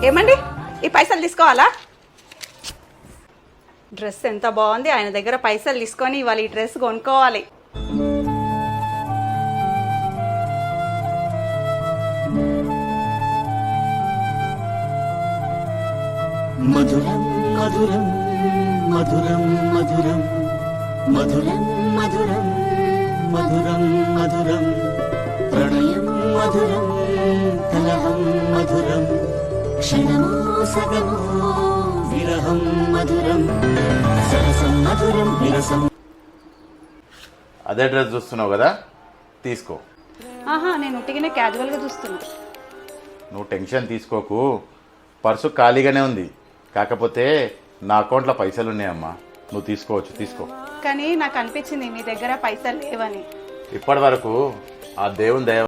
ఏమండి ఈ పైసలు తీసుకోవాలా? డ్రెస్ ఎంత బాగుంది, ఆయన దగ్గర పైసలు తీసుకొని ఇవాళ ఈ డ్రెస్ కొనుక్కోవాలి. మధురం మధురం మధురం మధురం మధురం మధురం మధురం మధురం ప్రణయం మధురం కలహం మధురం క్షణమో సగమో విరహం మధురం సరసం మధురం విరసం. అదే డ్రెస్ చూస్తున్నావు కదా, తీసుకో. ఆహా, నేను ఉట్టిగానే క్యాజువల్గా చూస్తున్నా. నువ్వు టెన్షన్ తీసుకోకు, పర్సు ఖాళీగానే ఉంది. కాకపోతే నా అకౌంట్లో పైసలు ఉన్నాయమ్మా, నువ్వు తీసుకోవచ్చు, తీసుకో. కానీ నాకు అనిపించింది మీ దగ్గర పైసలు లేవని. ఇప్పటి వరకు ఆ దేవుని దయ